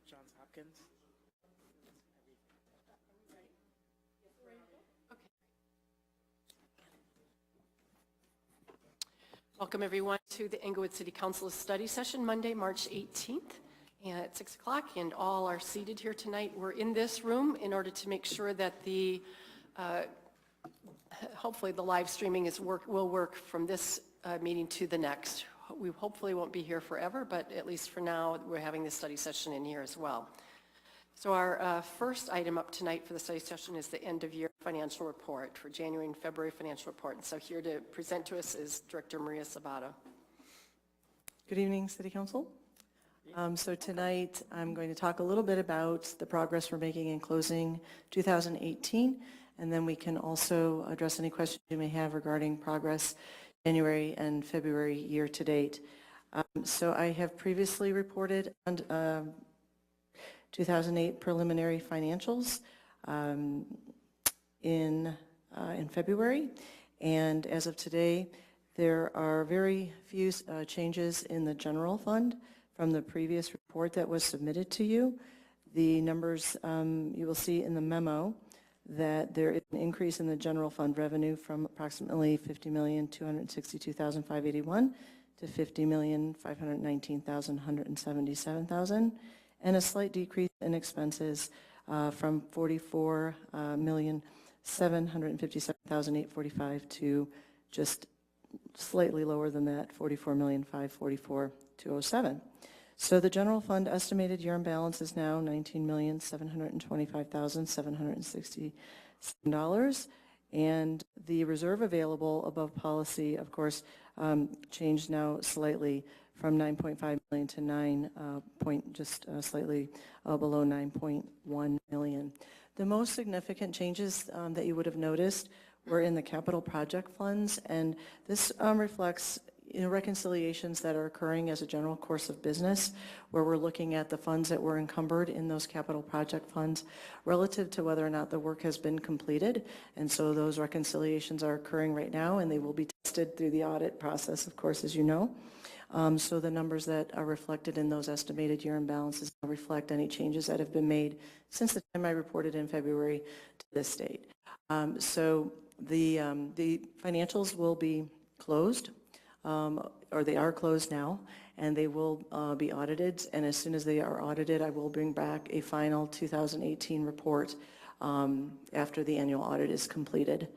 Johns Hopkins. Welcome everyone to the Englewood City Council study session Monday, March 18th at 6 o'clock, and all are seated here tonight. We're in this room in order to make sure that the hopefully the live streaming will work from this meeting to the next. We hopefully won't be here forever, but at least for now we're having this study session in here as well. So our first item up tonight for the study session is the end of year financial report for January and February financial report. And so here to present to us is Director Maria Sobota. Good evening, City Council. So tonight I'm going to talk a little bit about the progress we're making in closing 2018, and then we can also address any questions you may have regarding progress January and February year to date. So I have previously reported on 2008 preliminary financials in February, and as of today there are very few changes in the general fund from the previous report that was submitted to you. The numbers you will see in the memo that there is an increase in the general fund revenue from approximately $50,262,581 to $50,519,177,000, and a slight decrease in expenses from $44,757,845 to just slightly lower than that, $44,544,207. So the general fund estimated year-end balance is now $19,725,767, and the reserve available above policy, of course, changed now slightly from 9.5 million to slightly below 9.1 million. The most significant changes that you would have noticed were in the capital project funds, and this reflects reconciliations that are occurring as a general course of business, where we're looking at the funds that were encumbered in those capital project funds relative to whether or not the work has been completed. And so those reconciliations are occurring right now, and they will be tested through the audit process, of course, as you know. So the numbers that are reflected in those estimated year-end balances reflect any changes that have been made since the time I reported in February to this date. So the financials will be closed, or they are closed now, and they will be audited. And as soon as they are audited, I will bring back a final 2018 report after the annual audit is completed.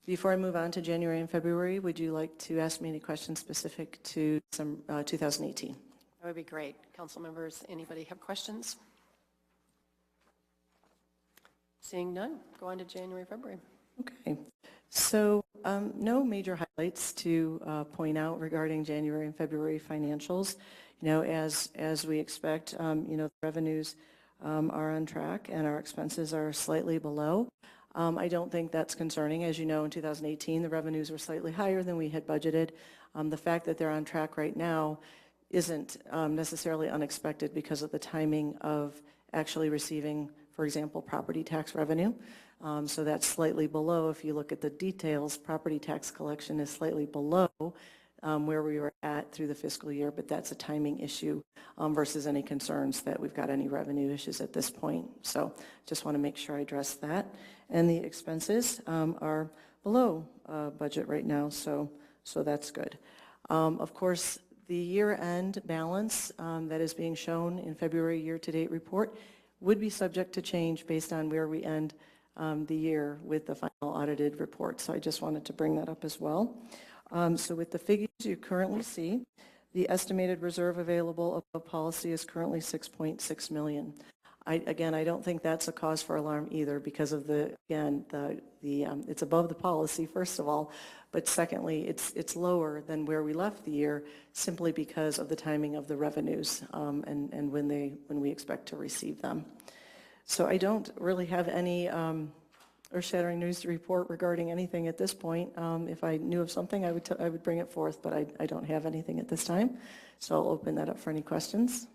Before I move on to January and February, would you like to ask me any questions specific to some 2018? That would be great. Council members, anybody have questions? Seeing none, go on to January, February. Okay. So no major highlights to point out regarding January and February financials. You know, as we expect, you know, the revenues are on track and our expenses are slightly below. I don't think that's concerning. As you know, in 2018, the revenues were slightly higher than we had budgeted. The fact that they're on track right now isn't necessarily unexpected because of the timing of actually receiving, for example, property tax revenue. So that's slightly below. If you look at the details, property tax collection is slightly below where we were at through the fiscal year, but that's a timing issue versus any concerns that we've got any revenue issues at this point. So just want to make sure I address that. And the expenses are below budget right now, so that's good. Of course, the year-end balance that is being shown in February year-to-date report would be subject to change based on where we end the year with the final audited report. So I just wanted to bring that up as well. So with the figures you currently see, the estimated reserve available above policy is currently 6.6 million. Again, I don't think that's a cause for alarm either because of it's above the policy, first of all, but secondly, it's lower than where we left the year simply because of the timing of the revenues and when we expect to receive them. So I don't really have any earth-shattering news to report regarding anything at this point. If I knew of something, I would bring it forth, but I don't have anything at this time. So I'll open that up for any questions.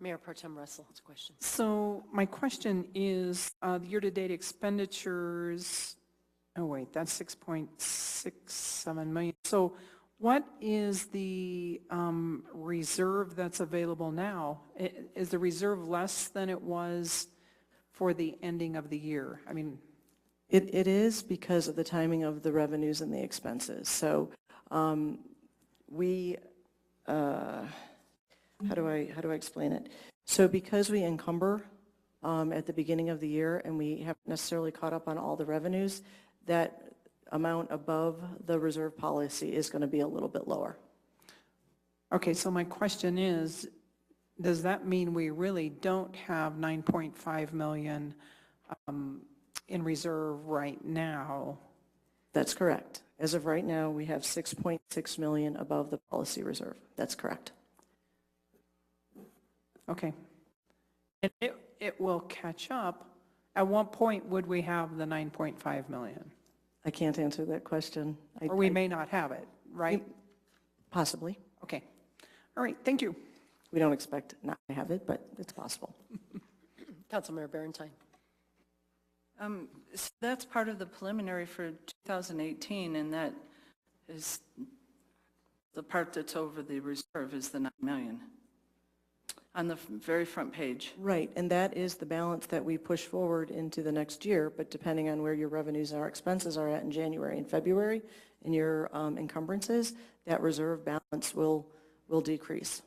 Mayor Pro Tem Russell has a question. So my question is the year-to-date expenditures, oh wait, that's 6.67 million. So What is the reserve that's available now? Is the reserve less than it was for the ending of the year? I mean, It is because of the timing of the revenues and the expenses. So how do I explain it? So because we encumber at the beginning of the year and we haven't necessarily caught up on all the revenues, that amount above the reserve policy is going to be a little bit lower. okay, so my question is, does that mean we really don't have 9.5 million in reserve right now? That's correct. As of right now, we have 6.6 million above the policy reserve. That's correct. Okay. And it will catch up. At what point would we have the 9.5 million? I can't answer that question. Or we may not have it, right? Possibly. Okay. All right, thank you. We don't expect not to have it, but it's possible. Councilmember Berentine. So that's part of the preliminary for 2018, and that is the part that's over the reserve is the 9 million on the very front page. Right, and that is the balance that we push forward into the next year, but depending on where your revenues and our expenses are at in January and February and your encumbrances, that reserve balance will decrease.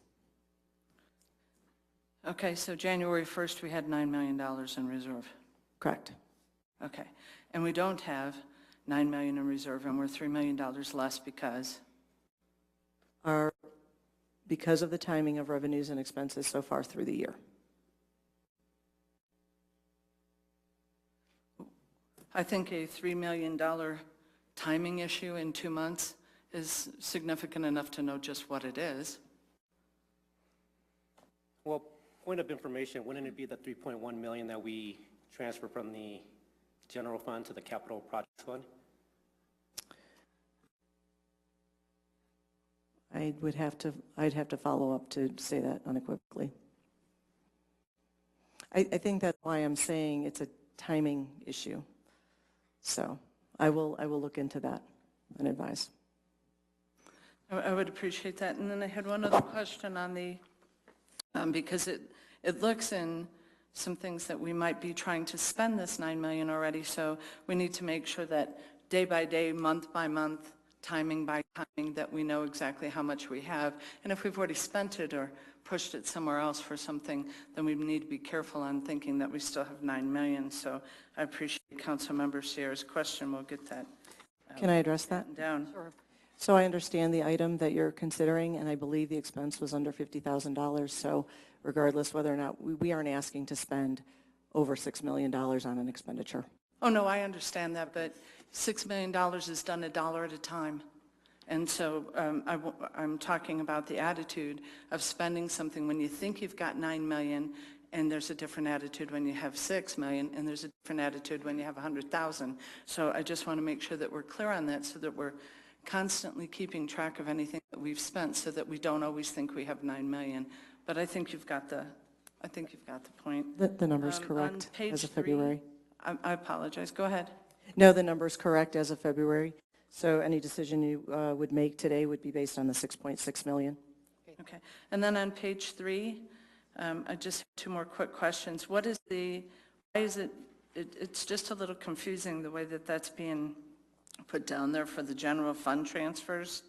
Okay, so January 1st, we had $9 million in reserve. Correct. Okay, and we don't have 9 million in reserve, and we're $3 million less Because of the timing of revenues and expenses so far through the year. I think a $3 million timing issue in 2 months is significant enough to know just what it is. Well, point of information, wouldn't it be the 3.1 million that we transfer from the general fund to the capital project fund? I'd have to follow up to say that unequivocally. I think that's why I'm saying it's a timing issue. So I will look into that and advise. I would appreciate that. And then I had one other question on the, because it looks in some things that we might be trying to spend this 9 million already, so we need to make sure that day by day, month by month, timing by timing, that we know exactly how much we have. And if we've already spent it or pushed it somewhere else for something, then we need to be careful on thinking that we still have 9 million. So I appreciate Councilmember Sierra's question. We'll get that. Can I address that? Down. Sure. So I understand the item that you're considering, and I believe the expense was under $50,000. So regardless whether or not, we aren't asking to spend over $6 million on an expenditure. Oh, no, I understand that, but $6 million is done $1 at a time. And so I'm talking about the attitude of spending something when you think you've got 9 million, and there's a different attitude when you have 6 million, and there's a different attitude when you have 100,000. So I just want to make sure that we're clear on that so that we're constantly keeping track of anything that we've spent so that we don't always think we have 9 million. But I think you've got the point. The number's On correct page as of 3, February. I apologize. Go ahead. No, the number's correct as of February. So any decision you would make today would be based on the 6.6 million. Okay. And then on page 3, I just have 2 more quick questions. What is why is it's just a little confusing the way that that's being put down there for the general fund transfers.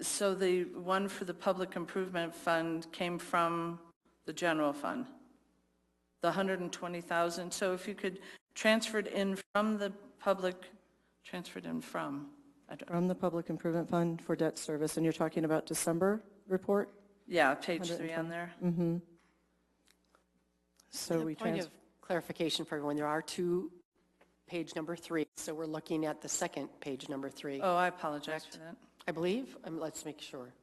So the one for the public improvement fund came from the general fund, the 120,000. So if you could transfer it in from the public, transferred in from. From the Public Improvement Fund for debt service, and you're talking about December report? Yeah, page 3 on there. Mm-hmm. So As a we point of clarification for everyone, there are 2 page number 3, so we're looking at the second page number 3. Oh, I apologize for that. I believe, let's make sure,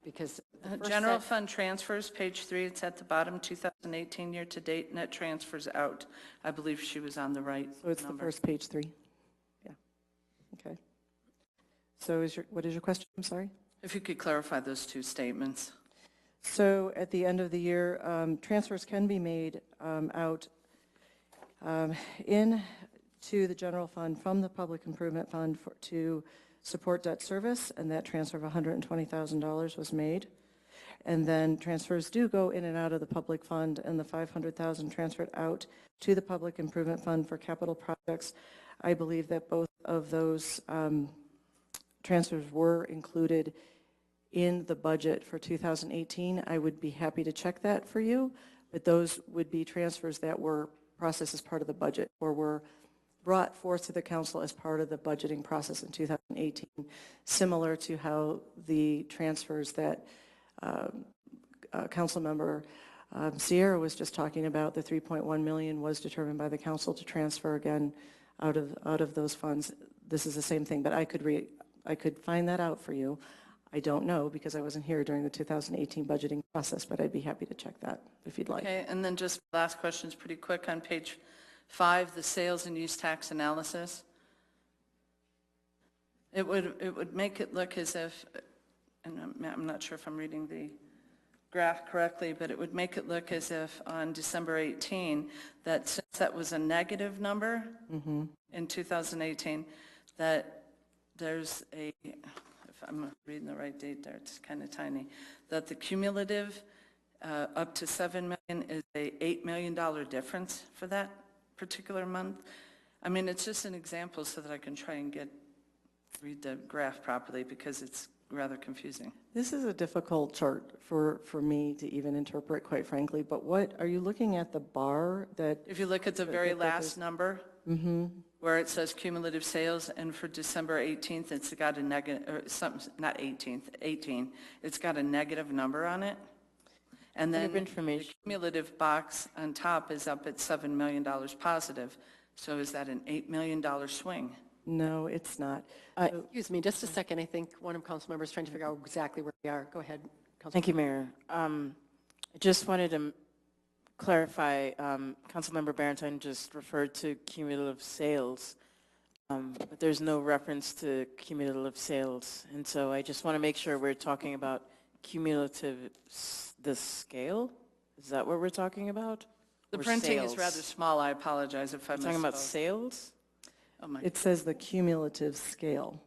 because the first General set- fund transfers, page 3, it's at the bottom, 2018 year-to-date, net transfers out. I believe she was on the right So it's number. the first page 3? Yeah. Okay. So what is your question? I'm sorry? If you could clarify those 2 statements. So at the end of the year, transfers can be made out in to the general fund from the public improvement fund to support debt service, and that transfer of $120,000 was made. And then transfers do go in and out of the public fund, and the $500,000 transferred out to the public improvement fund for capital projects. I believe that both of those transfers were included in the budget for 2018. I would be happy to check that for you, but those would be transfers that were processed as part of the budget or were brought forth to the council as part of the budgeting process in 2018, similar to how the transfers that Councilmember Sierra was just talking about, the $3.1 million was determined by the council to transfer again out of those funds. This is the same thing, but I could find that out for you. I don't know because I wasn't here during the 2018 budgeting process, but I'd be happy to check that if you'd like. Okay, and then just last question's pretty quick on page 5, the sales and use tax analysis. It would make it look as if, and I'm not sure if I'm reading the graph correctly, but it would make it look as if on December 18, that since that was a negative number in 2018, that there's a, if I'm reading the right date there, it's kind of tiny, that the cumulative up to $7 million is a $8 million difference for that particular month. I mean, it's just an example so that I can try and read the graph properly because it's rather confusing. This is a difficult chart for me to even interpret, quite frankly, but what, are you looking at the bar that? If you look at the very last number, where it says cumulative sales, and for December 18th, it's got a negative, or something, not 18th, 18, it's got a negative number on it. And then the cumulative box on top is up at $7 million positive. So is that an $8 million swing? No, it's not. Excuse me, just a second. I think one of council members is trying to figure out exactly where we are. Go ahead, Councilmember. Thank you, Mayor. I just wanted to clarify, Councilmember Barentine just referred to cumulative sales, but there's no reference to cumulative sales. And so I just want to make sure we're talking about cumulative, the scale? Is that what we're talking about? The Or printing sales? is rather small. I apologize if I misspoke. Talking about sales? Oh my. It says the cumulative scale.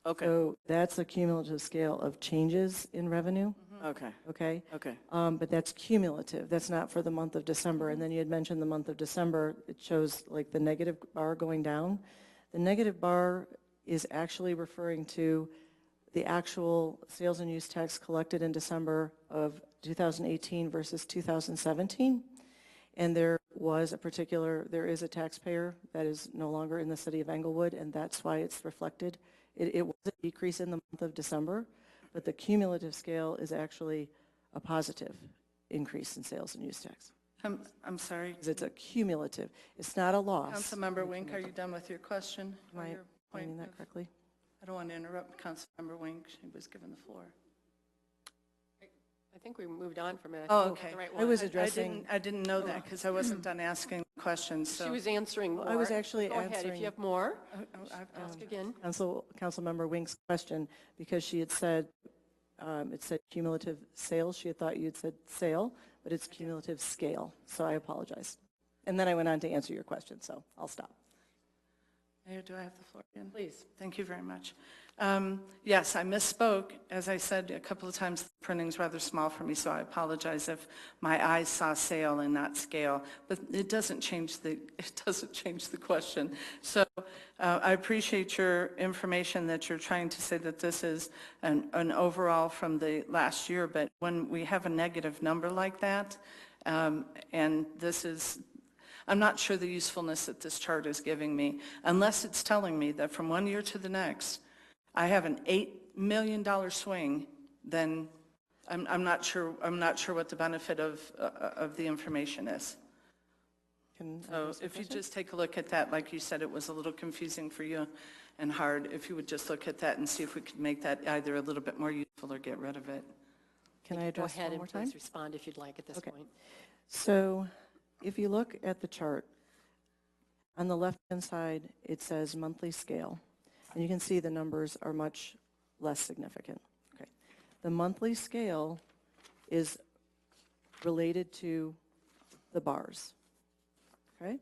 Okay. So that's a cumulative scale of changes in revenue, Okay. okay? Okay. But that's cumulative. That's not for the month of December. And then you had mentioned the month of December. It shows like the negative bar going down. The negative bar is actually referring to the actual sales and use tax collected in December of 2018 versus 2017. And there is a taxpayer that is no longer in the city of Englewood, and that's why it's reflected. It was a decrease in the month of December, but the cumulative scale is actually a positive increase in sales and use tax. I'm sorry. Because it's a cumulative. It's not a loss. Councilmember Wink, are you done with your question? Am or I your point finding that of- correctly? I don't want to interrupt Councilmember Wink. She was given the floor. I think we moved on from it. Oh, think okay. the right I was one. addressing. I didn't know that because I wasn't done asking questions, so. She was answering more. I was actually Go ahead, if answering- you have more, I've got- ask again. Councilmember Wink's question, because she had said, it said cumulative sales. She had thought you had said sale, but it's cumulative scale. So I apologize. And then I went on to answer your question, so I'll stop. Mayor, do I have the floor again? Please. Thank you very much. Yes, I misspoke. As I said a couple of times, the printing's rather small for me, so I apologize if my eyes saw sale and not scale. But it doesn't change the question. So I appreciate your information that you're trying to say that this is an overall from the last year. But when we have a negative number like that, and this is, I'm not sure the usefulness that this chart is giving me, unless it's telling me that from one year to the next, I have an $8 million swing, then I'm not sure what the benefit of the information is. So if you just take a look at that, like you said, it was a little confusing for you and hard. If you would just look at that and see if we could make that either a little bit more useful or get rid of it. Can I address Go ahead one more and time? please respond if you'd like at this Okay. point. So if you look at the chart, on the left-hand side, it says monthly scale. And you can see the numbers are much less significant. Okay. The monthly scale is related to the bars. Okay?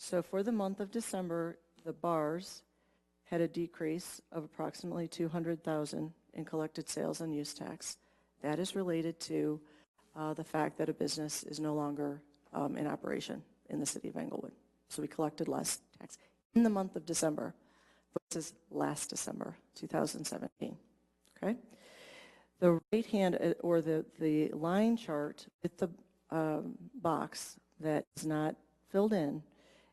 So for the month of December, the bars had a decrease of approximately 200,000 in collected sales and use tax. That is related to the fact that a business is no longer in operation in the city of Englewood. So we collected less tax in the month of December versus last December, 2017, okay? The right hand, or the line chart with the box that is not filled in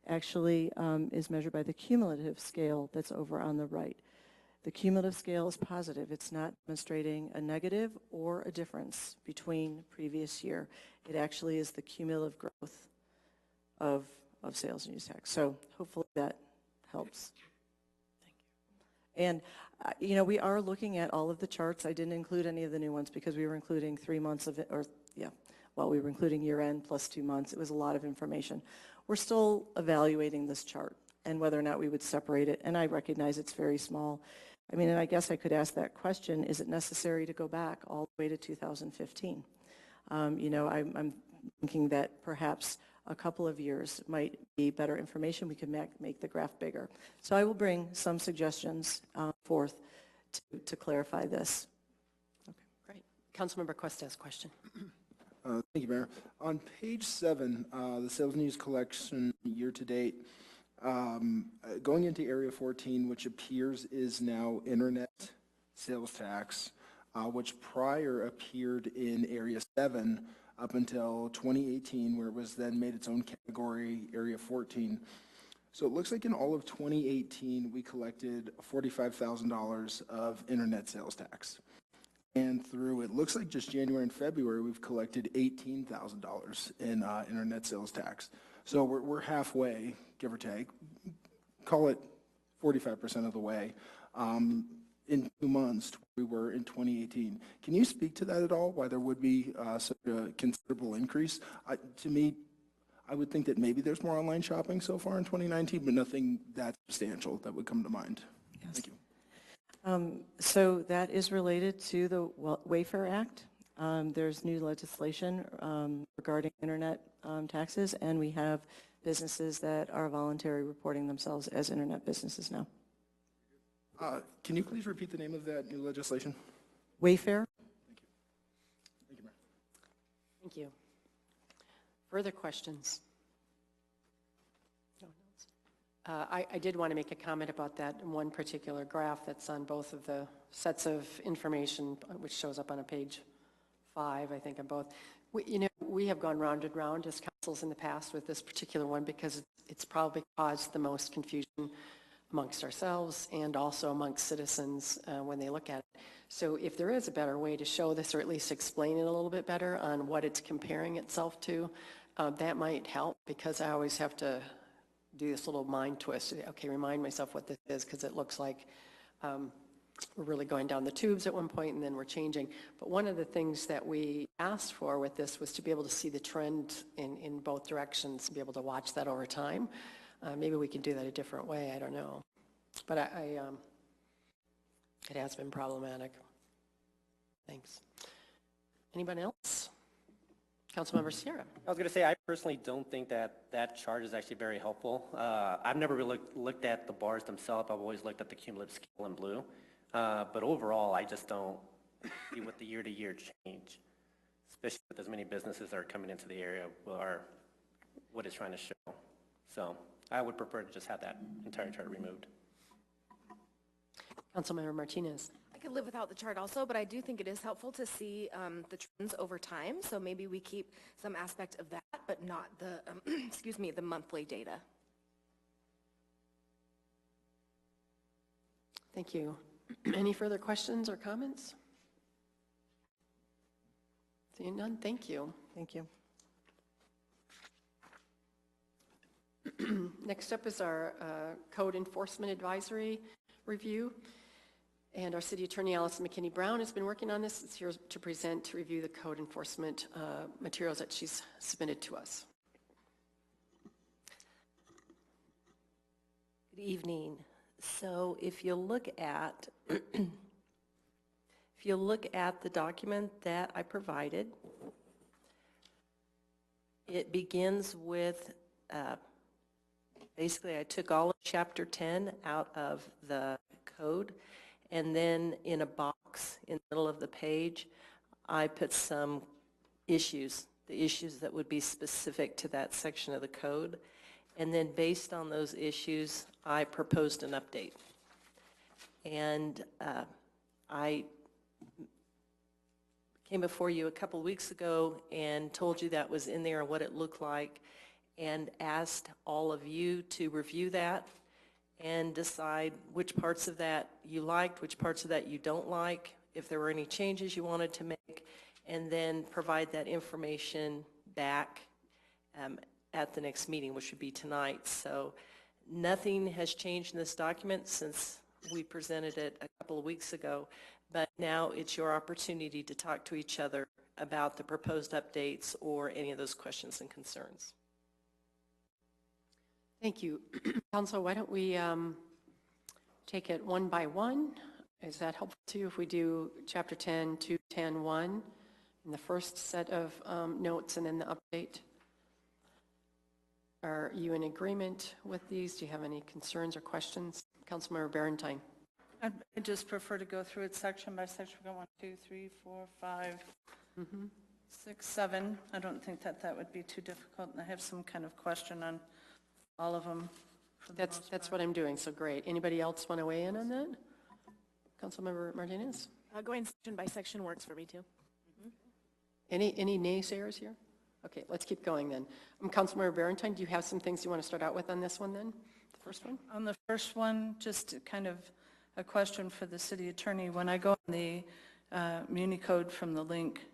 actually is measured by the cumulative scale that's over on the right. The cumulative scale is positive. It's not demonstrating a negative or a difference between previous year. It actually is the cumulative growth of sales and use tax. So hopefully that helps. Thank you. And, you know, we are looking at all of the charts. I didn't include any of the new ones because we were including 3 months of it, or we were including year end plus 2 months. It was a lot of information. We're still evaluating this chart and whether or not we would separate it. And I recognize it's very small. I mean, and I guess I could ask that question, is it necessary to go back all the way to 2015? You know, I'm thinking that perhaps a couple of years might be better information. We could make the graph bigger. So I will bring some suggestions forth to clarify this. Okay, great. Councilmember Quest has a question. Thank you, Mayor. On page 7, the sales and use collection year-to-date, going into Area 14, which appears is now internet sales tax, which prior appeared in Area 7 up until 2018, where it was then made its own category, Area 14. So it looks like in all of 2018, we collected $45,000 of internet sales tax. And through, it looks like just January and February, we've collected $18,000 in internet sales tax. So we're halfway, give or take, call it 45% of the way, in 2 months we were in 2018. Can you speak to that at all, why there would be such a considerable increase? To me, I would think that maybe there's more online shopping so far in 2019, but nothing that substantial that would come to mind. Yes. Thank you. So that is related to the Wayfair Act. There's new legislation regarding internet taxes, and we have businesses that are voluntary reporting themselves as internet businesses now. Can you please repeat the name of that new legislation? Wayfair. Thank you. Thank you, Mayor. Thank you. Further questions? No one else? I did want to make a comment about that one particular graph that's on both of the sets of information, which shows up on a page 5, I think, on both. We have gone round and round as councils in the past with this particular one because it's probably caused the most confusion amongst ourselves and also amongst citizens when they look at it. So if there is a better way to show this, or at least explain it a little bit better on what it's comparing itself to, that might help, because I always have to do this little mind twist. Okay, remind myself what this is, because it looks like we're really going down the tubes at one point and then we're changing. But one of the things that we asked for with this was to be able to see the trend in both directions and be able to watch that over time. Maybe we can do that a different way, I don't know. But it has been problematic. Thanks. Anybody else? Councilmember Sierra. I was going to say, I personally don't think that chart is actually very helpful. I've never really looked at the bars themselves. I've always looked at the cumulative scale in blue. But overall, I just don't see what the year-to-year change, especially with as many businesses that are coming into the area, are what it's trying to show. So I would prefer to just have that entire chart removed. Councilmember Martinez. I could live without the chart also, but I do think it is helpful to see the trends over time. So maybe we keep some aspect of that, but not the, excuse me, the monthly data. Thank you. Any further questions or comments? Seeing none, thank you. Thank you. Next up is our Code Enforcement Advisory Review. And our City Attorney Alison McKenney Brown has been working on this. It's here to present, to review the code enforcement materials that she's submitted to us. Good evening. So if you look at the document that I provided, it begins with Basically, I took all of Chapter 10 out of the code, and then in a box in the middle of the page, I put some issues, the issues that would be specific to that section of the code. And then based on those issues, I proposed an update. And I came before you a couple weeks ago and told you that was in there and what it looked like, and asked all of you to review that and decide which parts of that you liked, which parts of that you don't like, if there were any changes you wanted to make, and then provide that information back at the next meeting, which would be tonight. So nothing has changed in this document since we presented it a couple of weeks ago, but now it's your opportunity to talk to each other about the proposed updates or any of those questions and concerns. Thank you. Council, why don't we take it one by one? Is that helpful to you if we do Chapter 10, 2, 10, 1, and the first set of notes and then the update? Are you in agreement with these? Do you have any concerns or questions? Councilmember Barentine. I just prefer to go through it section by section. We got 1, 2, 3, 4, 5, 6, 7. I don't think that would be too difficult, and I have some kind of question on all of them. That's what I'm doing, so great. Anybody else want to weigh in on that? Councilmember Martinez? Going section by section works for me too. Any naysayers here? Okay, let's keep going then. Councilmember Barentine, do you have some things you want to start out with on this one then? The first one? On the first one, just kind of a question for the city attorney. When I go on the Muni Code from the link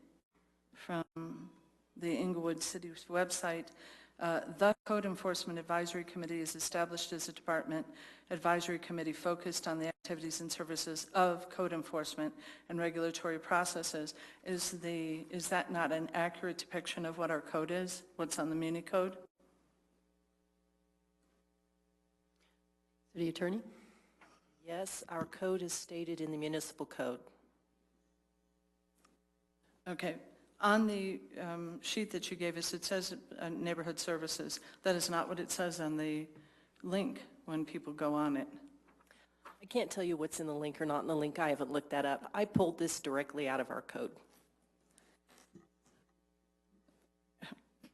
from the Inglewood City's website, the Code Enforcement Advisory Committee is established as a department advisory committee focused on the activities and services of code enforcement and regulatory processes. Is that not an accurate depiction of what our code is, what's on the Muni Code? City attorney? Yes, our code is stated in the municipal code. Okay. On the sheet that you gave us, it says neighborhood services. That is not what it says on the link when people go on it. I can't tell you what's in the link or not in the link. I haven't looked that up. I pulled this directly out of our code.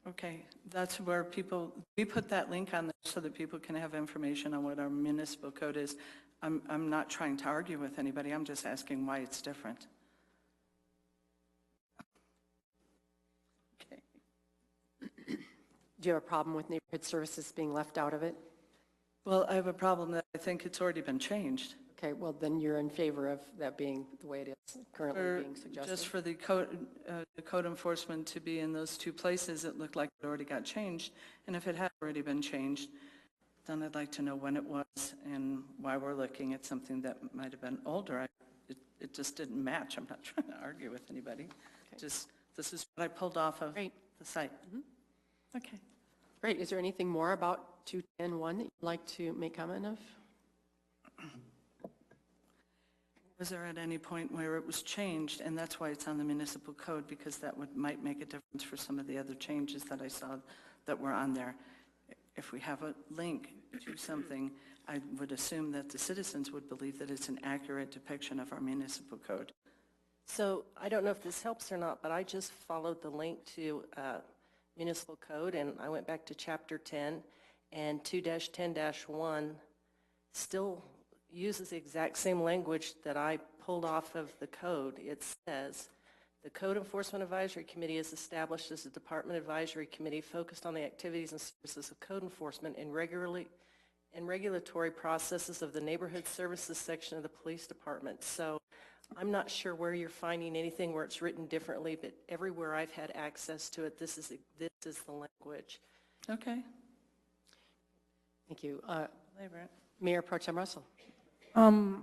Okay, that's where we put that link on there so that people can have information on what our municipal code is. I'm not trying to argue with anybody. I'm just asking why it's different. Do you have a problem with neighborhood services being left out of it? Well, I have a problem that I think it's already been changed. Okay, well, then you're in favor of that being the way it is currently being suggested? Just for the code enforcement to be in those two places, it looked like it already got changed. And if it had already been changed, then I'd like to know when it was and why we're looking at something that might have been older. It just didn't match. I'm not trying to argue with anybody. Okay. Just, this is what I pulled off of the site. Okay. Great. Is there anything more about 210.1 that you'd like to make comment of? Was there at any point where it was changed, and that's why it's on the municipal code, because that might make a difference for some of the other changes that I saw that were on there. If we have a link to something, I would assume that the citizens would believe that it's an accurate depiction of our municipal code. So I don't know if this helps or not, but I just followed the link to municipal code, and I went back to Chapter 10, and 2-10-1 still uses the exact same language that I pulled off of the code. It says, the Code Enforcement Advisory Committee is established as a department advisory committee focused on the activities and services of code enforcement and regulatory processes of the neighborhood services section of the police department. So I'm not sure where you're finding anything where it's written differently, but everywhere I've had access to it, this is the language. Okay. Thank you. Labor. Mayor Pro Tem Russell. I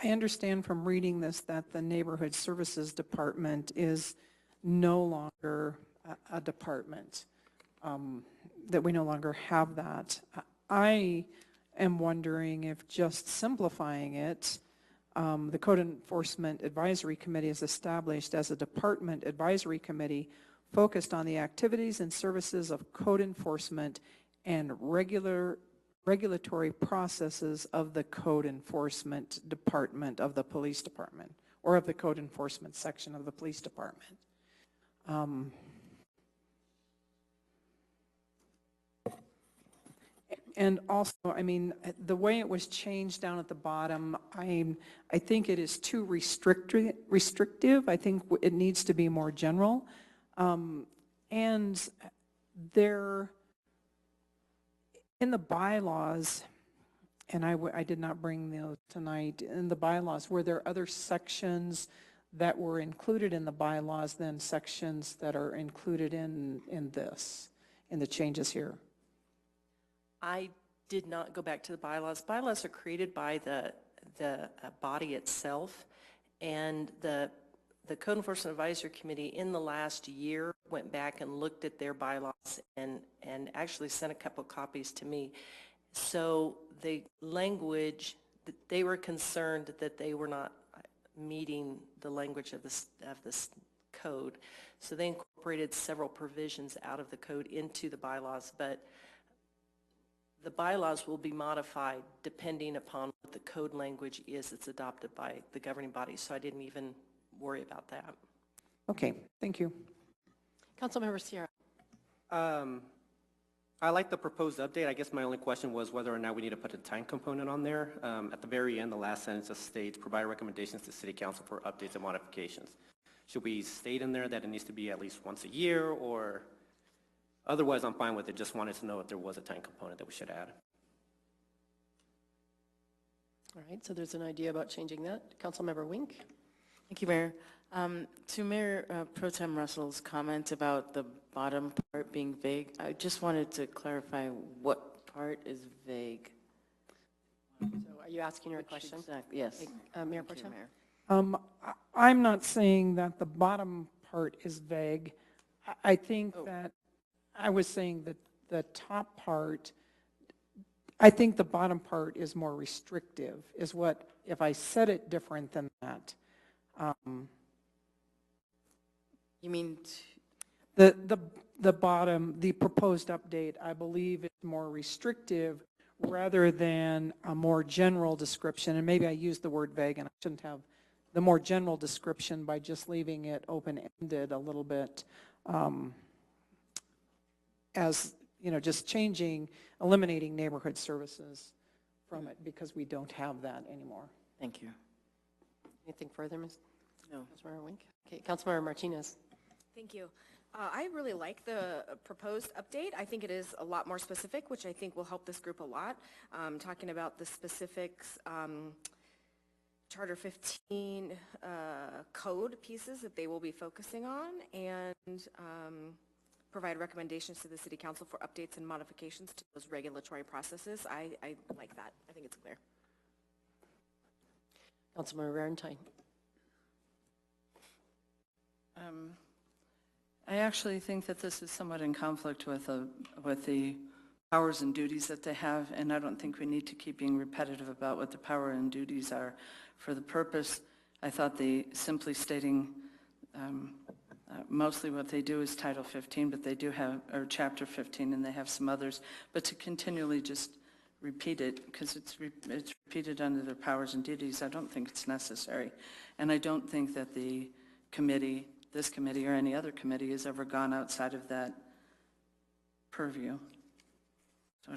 understand from reading this that the Neighborhood Services Department is no longer a department, that we no longer have that. I am wondering if just simplifying it, the Code Enforcement Advisory Committee is established as a department advisory committee focused on the activities and services of code enforcement and regulatory processes of the code enforcement department of the police department, or of the code enforcement section of the police department. And also, I mean, the way it was changed down at the bottom, I think it is too restrictive. I think it needs to be more general. And there, in the bylaws, and I did not bring those tonight, in the bylaws, were there other sections that were included in the bylaws than sections that are included in the changes here? I did not go back to the bylaws. Bylaws are created by the body itself, and the Code Enforcement Advisory Committee in the last year went back and looked at their bylaws and actually sent a couple copies to me. So the language, they were concerned that they were not meeting the language of this code. So they incorporated several provisions out of the code into the bylaws, but the bylaws will be modified depending upon what the code language is that's adopted by the governing body. So I didn't even worry about that. Okay, thank you. Councilmember Sierra. I like the proposed update. I guess my only question was whether or not we need to put a time component on there. At the very end, the last sentence just states, provide recommendations to City Council for updates and modifications. Should we state in there that it needs to be at least once a year, or otherwise I'm fine with it, just wanted to know if there was a time component that we should add. All right, so there's an idea about changing that. Councilmember Wink. Thank you, Mayor. To Mayor Pro Tem Russell's comment about the bottom part being vague, I just wanted to clarify what part is vague. So are you asking her a question? Exactly, yes. Mayor Pro Tem? I'm not saying that the bottom part is vague. I think that I was saying that the top part, I think the bottom part is more restrictive, is what, if I said it different than that. You mean The bottom, the proposed update, I believe is more restrictive rather than a more general description, and maybe I used the word vague and I shouldn't have, the more general description by just leaving it open-ended a little bit, as, you know, just eliminating neighborhood services from it because we don't have that anymore. Thank you. Anything further, Ms.? No. Councilmember Wink? Okay, Councilmember Martinez. Thank you. I really like the proposed update. I think it is a lot more specific, which I think will help this group a lot. Talking about the specifics, Charter 15 code pieces that they will be focusing on, and provide recommendations to the City Council for updates and modifications to those regulatory processes. I like that. I think it's clear. Councilmember Valentine. I actually think that this is somewhat in conflict with the powers and duties that they have, and I don't think we need to keep being repetitive about what the power and duties are. For the purpose, I thought simply stating mostly what they do is Title 15, but they do have, or Chapter 15, and they have some others, but to continually just repeat it, because it's repeated under their powers and duties, I don't think it's necessary. And I don't think that the committee, this committee or any other committee, has ever gone outside of that purview. So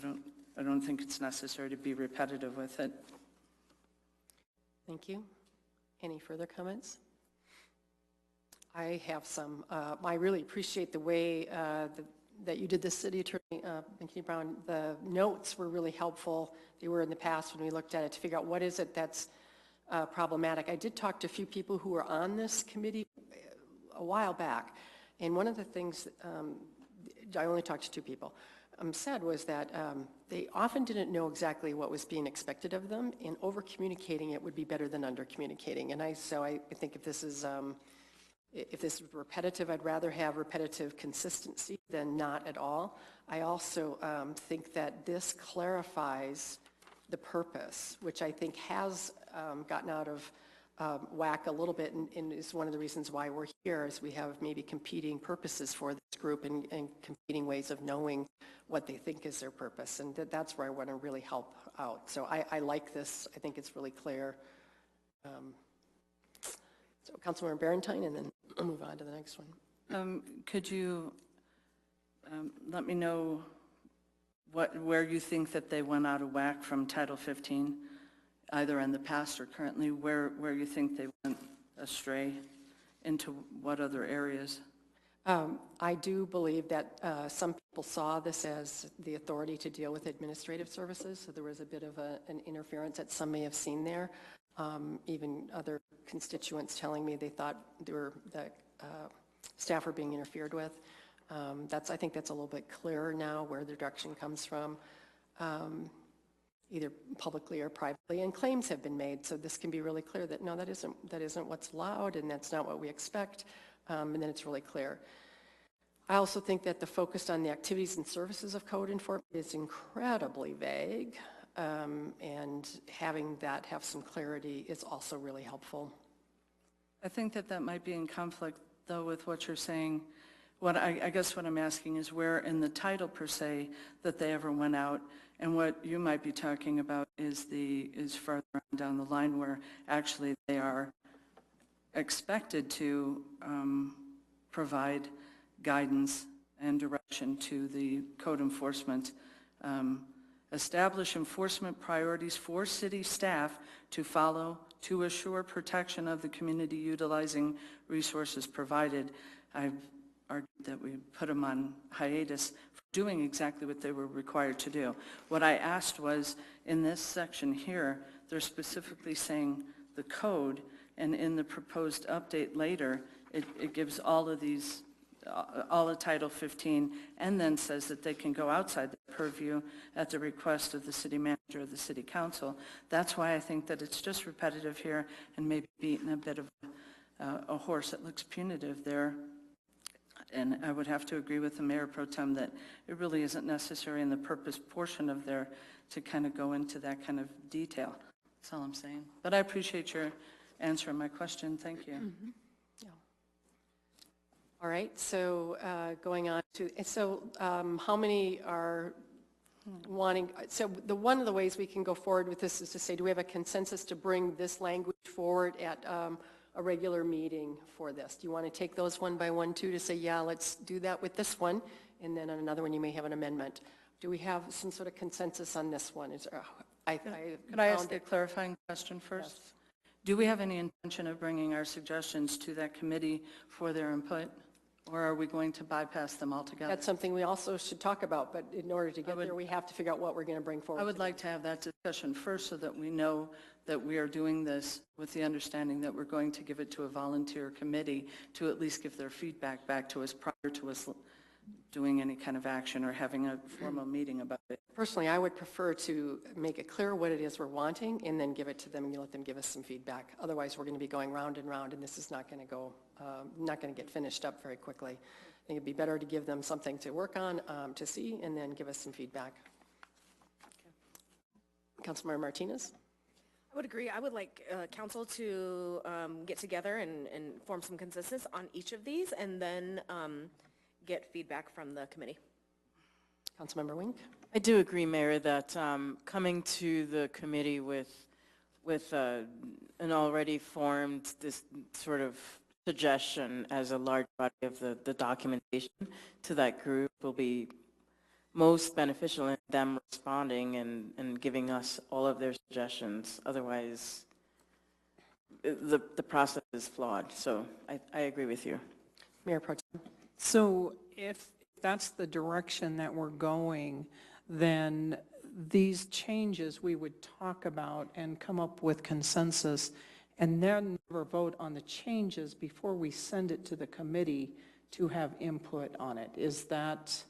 I don't think it's necessary to be repetitive with it. Thank you. Any further comments? I have some. I really appreciate the way that you did this, City Attorney McKenney Brown. The notes were really helpful. They were in the past when we looked at it to figure out what is it that's problematic. I did talk to a few people who were on this committee a while back, and one of the things, I only talked to two people, said was that they often didn't know exactly what was being expected of them, and over-communicating it would be better than under-communicating. And so I think if this is repetitive, I'd rather have repetitive consistency than not at all. I also think that this clarifies the purpose, which I think has gotten out of whack a little bit, and is one of the reasons why we're here, is we have maybe competing purposes for this group and competing ways of knowing what they think is their purpose, and that's where I want to really help out. So I like this. I think it's really clear. So Councilmember Barentine, and then I'll move on to the next one. Could you let me know where you think that they went out of whack from Title 15, either in the past or currently, where you think they went astray, into what other areas? I do believe that some people saw this as the authority to deal with administrative services, so there was a bit of an interference that some may have seen there. Even other constituents telling me they thought that staff were being interfered with. I think that's a little bit clearer now where the direction comes from, either publicly or privately, and claims have been made, so this can be really clear that no, that isn't what's allowed, and that's not what we expect, and then it's really clear. I also think that the focus on the activities and services of code enforcement is incredibly vague, and having that have some clarity is also really helpful. I think that might be in conflict, though, with what you're saying. What I guess what I'm asking is where in the title, per se, that they ever went out, and what you might be talking about is further on down the line where actually they are expected to provide guidance and direction to the code enforcement. Establish enforcement priorities for city staff to follow to assure protection of the community utilizing resources provided. I've argued that we put them on hiatus for doing exactly what they were required to do. What I asked was, in this section here, they're specifically saying the code, and in the proposed update later, it gives all of these, all of Title 15, and then says that they can go outside the purview at the request of the city manager or the city council. That's why I think that it's just repetitive here and maybe beating a bit of a horse that looks punitive there. And I would have to agree with the Mayor Pro Tem that it really isn't necessary in the purpose portion of there to kind of go into that kind of detail. That's all I'm saying. But I appreciate your answering my question. Thank you. Mm-hmm. Yeah. All right, so going on to, how many are wanting, so one of the ways we can go forward with this is to say, do we have a consensus to bring this language forward at a regular meeting for this? Do you want to take those one by one too, to say, yeah, let's do that with this one, and then on another one you may have an amendment? Do we have some sort of consensus on this one? Could I ask a clarifying question first? Yes. Do we have any intention of bringing our suggestions to that committee for their input, or are we going to bypass them altogether? That's something we also should talk about, but in order to get there, we have to figure out what we're going to bring forward. I would like to have that discussion first so that we know that we are doing this with the understanding that we're going to give it to a volunteer committee to at least give their feedback back to us prior to us doing any kind of action or having a formal meeting about it. Personally, I would prefer to make it clear what it is we're wanting and then give it to them and let them give us some feedback. Otherwise, we're going to be going round and round, and this is not going to go, not going to get finished up very quickly. I think it'd be better to give them something to work on, to see, and then give us some feedback. Okay. Councilmember Martinez? I would agree. I would like council to get together and form some consensus on each of these, and then get feedback from the committee. Councilmember Wink? I do agree, Mayor, that coming to the committee with an already formed this sort of suggestion as a large body of the documentation to that group will be most beneficial in them responding and giving us all of their suggestions. Otherwise, the process is flawed. So I agree with you. Mayor Pro Tem? So if that's the direction that we're going, then these changes we would talk about and come up with consensus, and then never vote on the changes before we send it to the committee to have input on it. Is that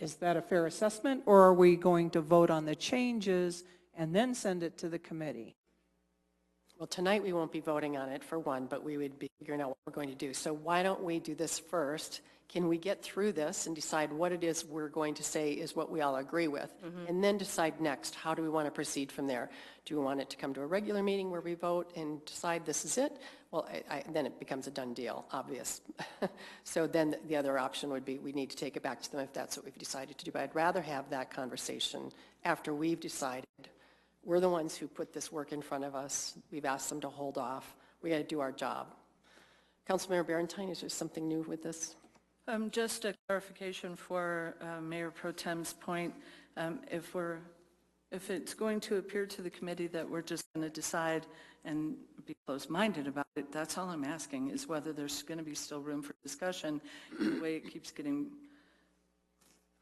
a fair assessment, or are we going to vote on the changes and then send it to the committee? Well, tonight we won't be voting on it for one, but we would be figuring out what we're going to do. So why don't we do this first? Can we get through this and decide what it is we're going to say is what we all agree with? And then decide next, how do we want to proceed from there? Do we want it to come to a regular meeting where we vote and decide this is it? Well, then it becomes a done deal, obvious. So then the other option would be we need to take it back to them if that's what we've decided to do. But I'd rather have that conversation after we've decided. We're the ones who put this work in front of us. We've asked them to hold off. We got to do our job. Councilmember Barentine, is there something new with this? Just a clarification for Mayor Pro Tem's point. If it's going to appear to the committee that we're just going to decide and be closed-minded about it, that's all I'm asking, is whether there's going to be still room for discussion in the way it keeps getting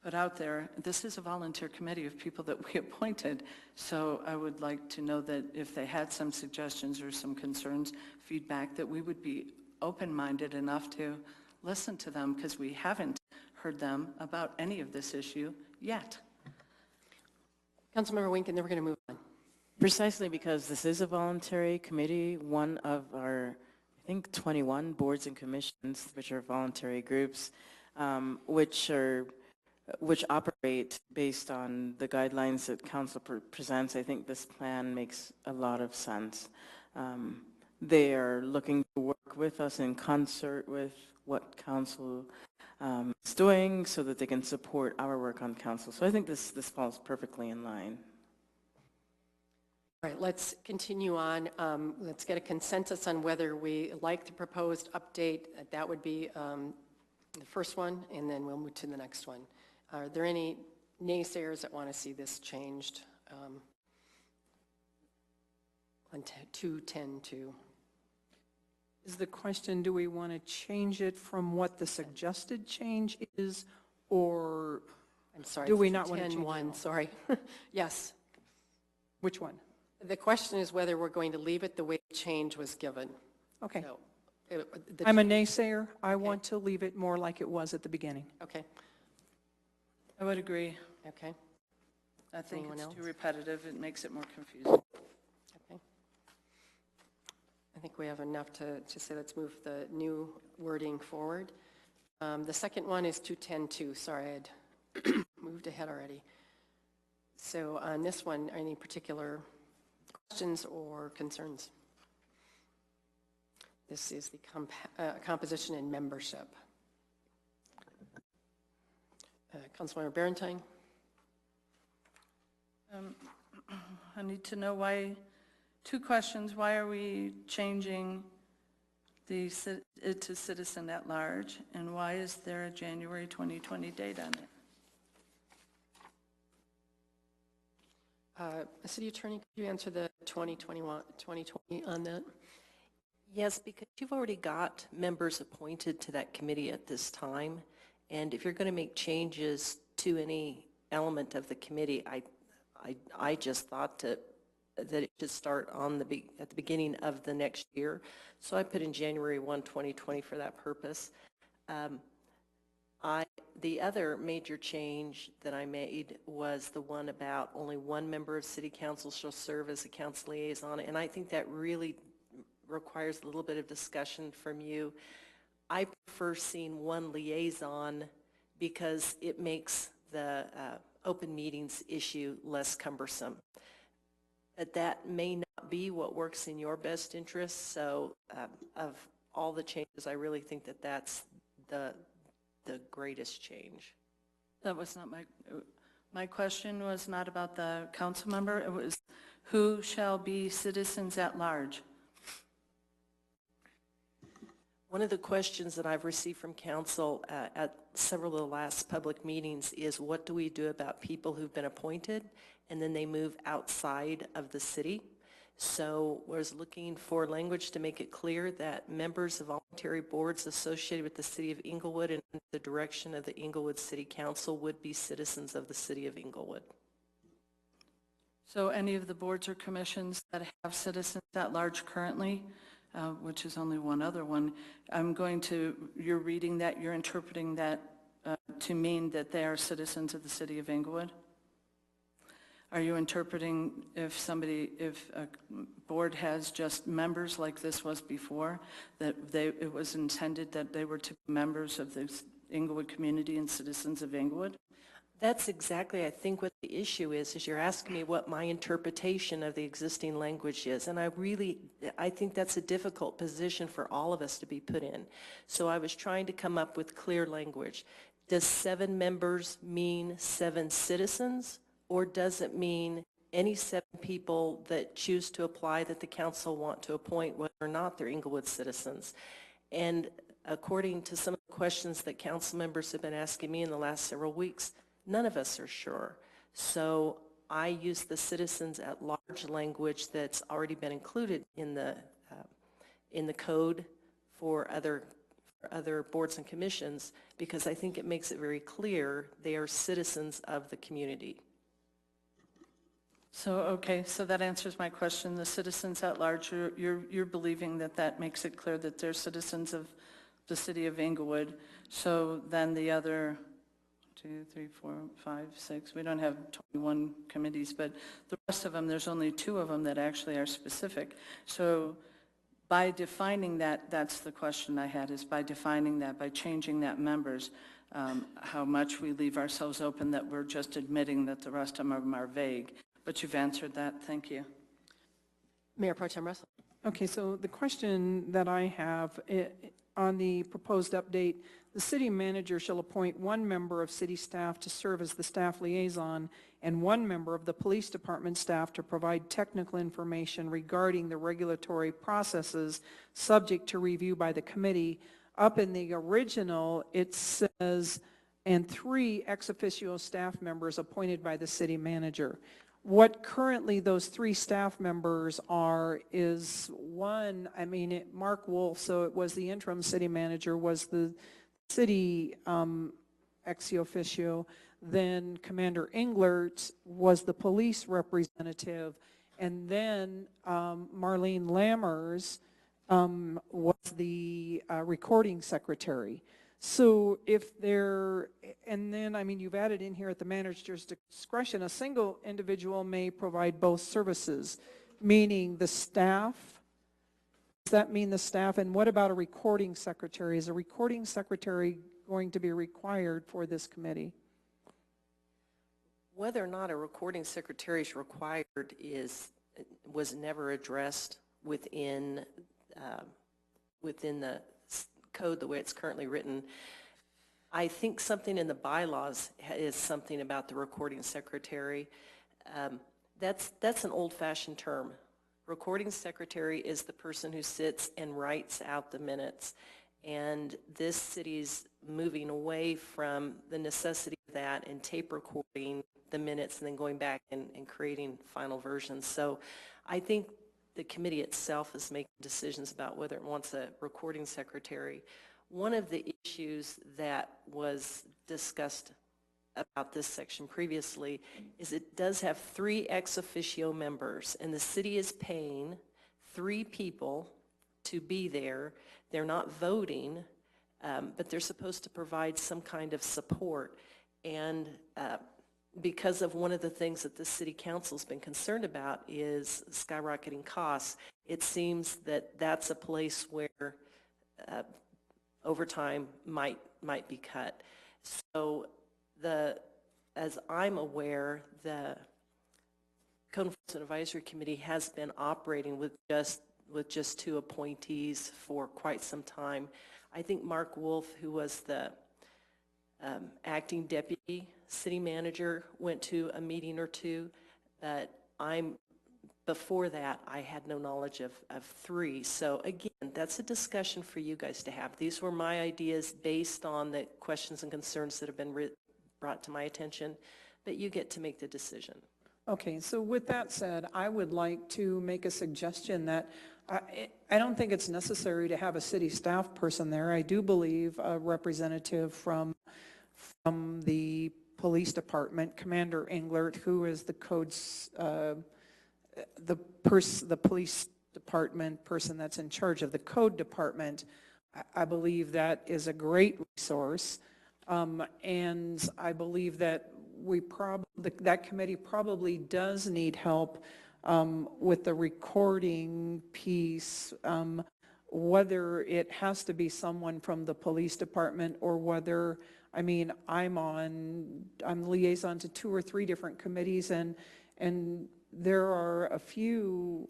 put out there. This is a volunteer committee of people that we appointed, so I would like to know that if they had some suggestions or some concerns, feedback, that we would be open-minded enough to listen to them, because we haven't heard them about any of this issue yet. Councilmember Wink, and then we're going to move on. Precisely because this is a voluntary committee, one of our, I think, 21 boards and commissions, which are voluntary groups, which operate based on the guidelines that council presents. I think this plan makes a lot of sense. They are looking to work with us in concert with what council is doing so that they can support our work on council. So I think this falls perfectly in line. All right, let's continue on. Let's get a consensus on whether we like the proposed update. That would be the first one, and then we'll move to the next one. Are there any naysayers that want to see this changed on 210.2? Is the question, do we want to change it from what the suggested change is, or I'm sorry. do we not want to change it? 210.1, sorry. Yes. Which one? The question is whether we're going to leave it the way the change was given. Okay. So, I'm a naysayer. I want to leave it more like it was at the beginning. Okay. I would agree. Okay. I think Anyone it's else? too repetitive. It makes it more confusing. Okay. I think we have enough to say let's move the new wording forward. The second one is 210.2. Sorry, I had moved ahead already. So on this one, any particular questions or concerns? This is the composition and membership. Councilmember Barentine? I need to know why, two questions. Why are we changing it to citizen at large? And why is there a January 2020 date on it? City Attorney, could you answer the 2020 on that? Yes, because you've already got members appointed to that committee at this time, and if you're going to make changes to any element of the committee, I just thought that it should start at the beginning of the next year. So I put in January 1, 2020 for that purpose. The other major change that I made was the one about only one member of City Council shall serve as a council liaison, and I think that really requires a little bit of discussion from you. I prefer seeing one liaison because it makes the open meetings issue less cumbersome. But that may not be what works in your best interest, so of all the changes, I really think that that's the greatest change. That was not my question was not about the council member. It was who shall be citizens at large? One of the questions that I've received from council at several of the last public meetings is what do we do about people who've been appointed and then they move outside of the city? So I was looking for language to make it clear that members of voluntary boards associated with the city of Inglewood and under the direction of the Inglewood City Council would be citizens of the city of Inglewood. So any of the boards or commissions that have citizens at large currently, which is only one other one, you're reading that, you're interpreting that to mean that they are citizens of the city of Inglewood? are you interpreting if a board has just members like this was before, that it was intended that they were to be members of the Inglewood community and citizens of Inglewood? That's exactly, I think, what the issue is you're asking me what my interpretation of the existing language is. And I think that's a difficult position for all of us to be put in. So I was trying to come up with clear language. Does 7 members mean 7 citizens? Or does it mean any 7 people that choose to apply that the council want to appoint, whether or not they're Inglewood citizens? And according to some of the questions that council members have been asking me in the last several weeks, none of us are sure. So I use the citizens at large language that's already been included in the code for other boards and commissions, because I think it makes it very clear they are citizens of the community. So, okay, so that answers my question. The citizens at large, you're believing that makes it clear that they're citizens of the city of Inglewood. So then the other 2, 3, 4, 5, 6, we don't have 21 committees, but the rest of them, there's only 2 of them that actually are specific. So by defining that, that's the question I had, is by defining that, by changing that members, how much we leave ourselves open, that we're just admitting that the rest of them are vague. But you've answered that. Thank you. Mayor Pro Tem Russell. Okay, so the question that I have on the proposed update, the city manager shall appoint 1 member of city staff to serve as the staff liaison and 1 member of the police department staff to provide technical information regarding the regulatory processes subject to review by the committee. Up in the original, it says, and 3 ex officio staff members appointed by the city manager. What currently those 3 staff members are is 1, Mark Wolf, so it was the interim city manager, was the city ex officio, then Commander Englert was the police representative, and then Marlene Lammers was the recording secretary. So if they're, and then, you've added in here at the manager's discretion, a single individual may provide both services, meaning the staff. Does that mean the staff? And what about a recording secretary? Is a recording secretary going to be required for this committee? Whether or not a recording secretary is required was never addressed within the code the way it's currently written. I think something in the bylaws is something about the recording secretary. That's an old-fashioned term. Recording secretary is the person who sits and writes out the minutes, and this city's moving away from the necessity of that and tape recording the minutes and then going back and creating final versions. So I think the committee itself is making decisions about whether it wants a recording secretary. One of the issues that was discussed about this section previously is it does have 3 ex officio members, and the city is paying 3 people to be there. They're not voting, but they're supposed to provide some kind of support. And because of one of the things that the city council's been concerned about is skyrocketing costs, it seems that that's a place where overtime might be cut. So as I'm aware, the Code Enforcement Advisory Committee has been operating with just 2 appointees for quite some time. I think Mark Wolf, who was the acting deputy city manager, went to a meeting or 2, but before that, I had no knowledge of 3. So again, that's a discussion for you guys to have. These were my ideas based on the questions and concerns that have been brought to my attention, but you get to make the decision. Okay, so with that said, I would like to make a suggestion that I don't think it's necessary to have a city staff person there. I do believe a representative from the police department, Commander Englert, who is the code's, the police department person that's in charge of the code department. I believe that is a great resource. And I believe that that committee probably does need help with the recording piece, whether it has to be someone from the police department or whether, I mean, I'm liaison to 2 or 3 different committees, and there are a few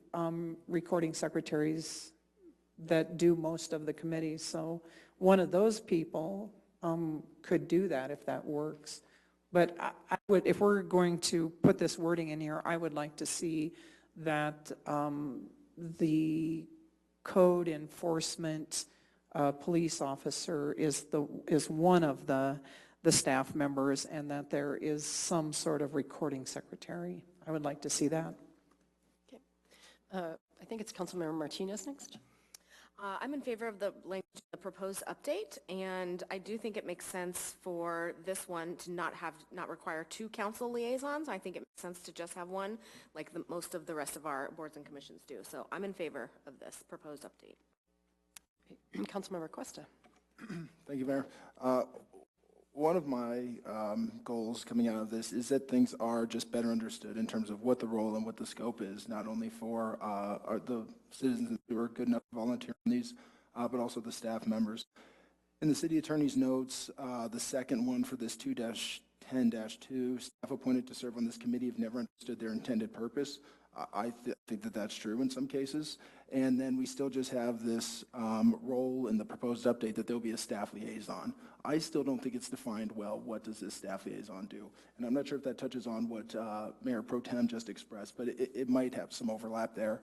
recording secretaries that do most of the committees. So one of those people could do that if that works. But I would, if we're going to put this wording in here, I would like to see that the code enforcement police officer is one of the staff members, and that there is some sort of recording secretary. I would like to see that. Okay. I think it's Councilmember Martinez next. I'm in favor of the language of the proposed update, and I do think it makes sense for this one to not require 2 council liaisons. I think it makes sense to just have one, like most of the rest of our boards and commissions do. So I'm in favor of this proposed update. Councilmember Cuesta. Thank you, Mayor. One of my goals coming out of this is that things are just better understood in terms of what the role and what the scope is, not only for the citizens who are good enough to volunteer in these, but also the staff members. In the city attorney's notes, the second one for this 2-10-2, staff appointed to serve on this committee have never understood their intended purpose. I think that that's true in some cases. And then we still just have this role in the proposed update that there'll be a staff liaison. I still don't think it's defined well, what does this staff liaison do? And I'm not sure if that touches on what Mayor Pro Tem just expressed, but it might have some overlap there.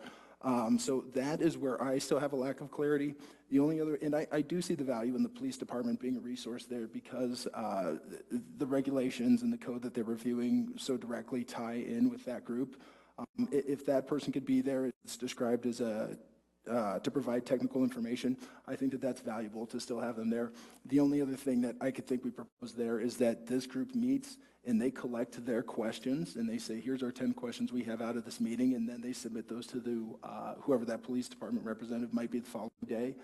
So that is where I still have a lack of clarity. The only other, and I do see the value in the police department being a resource there because the regulations and the code that they're reviewing so directly tie in with that group. If that person could be there, it's described as to provide technical information. I think that that's valuable to still have them there. The only other thing that I could think we propose there is that this group meets and they collect their questions and they say, here's our 10 questions we have out of this meeting, and then they submit those to the whoever that police department representative might be the following day,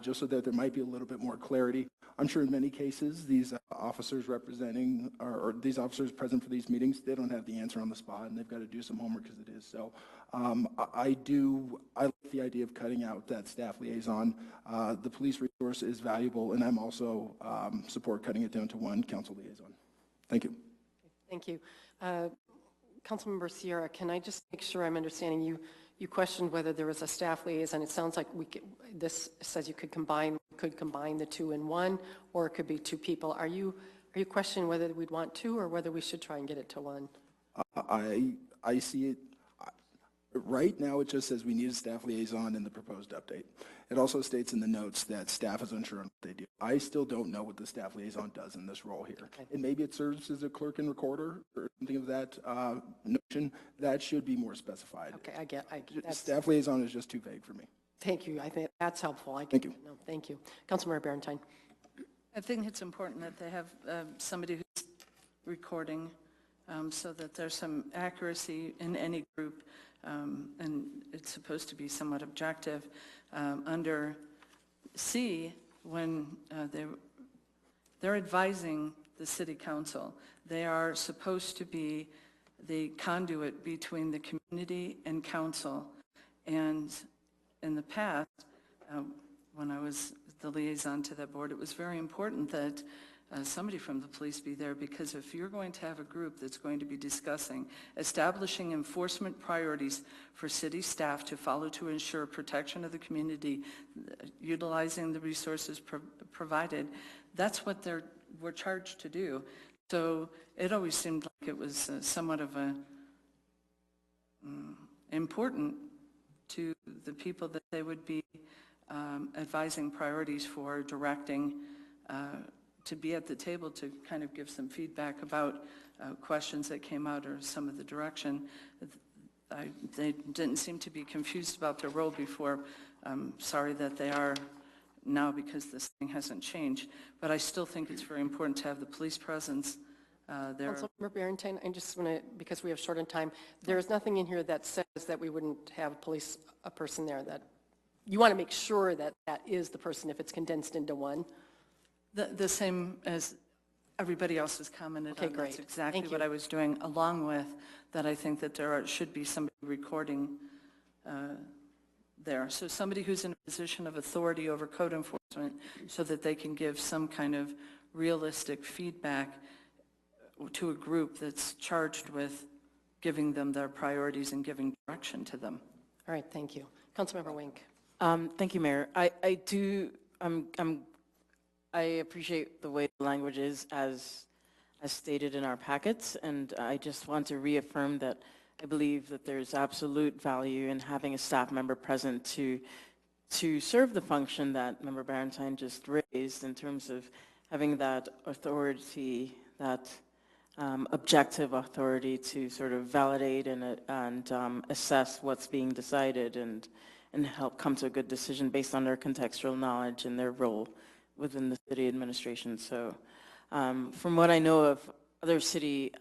just so that there might be a little bit more clarity. I'm sure in many cases, these officers representing, or these officers present for these meetings, they don't have the answer on the spot, and they've got to do some homework as it is. So I like the idea of cutting out that staff liaison. The police resource is valuable, and I'm also support cutting it down to 1 council liaison. Thank you. Thank you. Councilmember Sierra, can I just make sure I'm understanding you? You questioned whether there was a staff liaison. It sounds like this says you could combine the 2 in 1, or it could be 2 people. Are you questioning whether we'd want 2 or whether we should try and get it to 1? I see it. Right now, it just says we need a staff liaison in the proposed update. It also states in the notes that staff is unsure on what they do. I still don't know what the staff liaison does in this role here. And maybe it serves as a clerk and recorder or something of that notion. That should be more specified. Okay, I get staff liaison is just too vague for me. Thank you. I think that's helpful. Thank you. No, thank you. Councilmember Barentine. I think it's important that they have somebody who's recording so that there's some accuracy in any group, and it's supposed to be somewhat objective. Under C, when they're advising the city council, they are supposed to be the conduit between the community and council. And in the past, when I was the liaison to that board, it was very important that somebody from the police be there, because if you're going to have a group that's going to be discussing establishing enforcement priorities for city staff to follow to ensure protection of the community, utilizing the resources provided, that's what we're charged to do. So it always seemed like it was somewhat of a important to the people that they would be advising priorities for, directing, to be at the table to kind of give some feedback about questions that came out or some of the direction. They didn't seem to be confused about their role before. I'm sorry that they are now, because this thing hasn't changed. But I still think it's very important to have the police presence there. Councilmember Barentine, I just want to, because we have short on time, there's nothing in here that says that we wouldn't have a person there. That you want to make sure that that is the person if it's condensed into 1. The same as, everybody else has commented Okay, on. great. That's exactly Thank what you. I was doing, along with that I think that should be somebody recording there. So somebody who's in a position of authority over code enforcement so that they can give some kind of realistic feedback to a group that's charged with giving them their priorities and giving direction to them. All right, thank you. Councilmember Wink. Thank you, Mayor. I appreciate the way the language is as stated in our packets, and I just want to reaffirm that I believe that there's absolute value in having a staff member present to serve the function that Member Barentine just raised in terms of having that authority, that objective authority to sort of validate and assess what's being decided and help come to a good decision based on their contextual knowledge and their role within the city administration. So from what I know of other city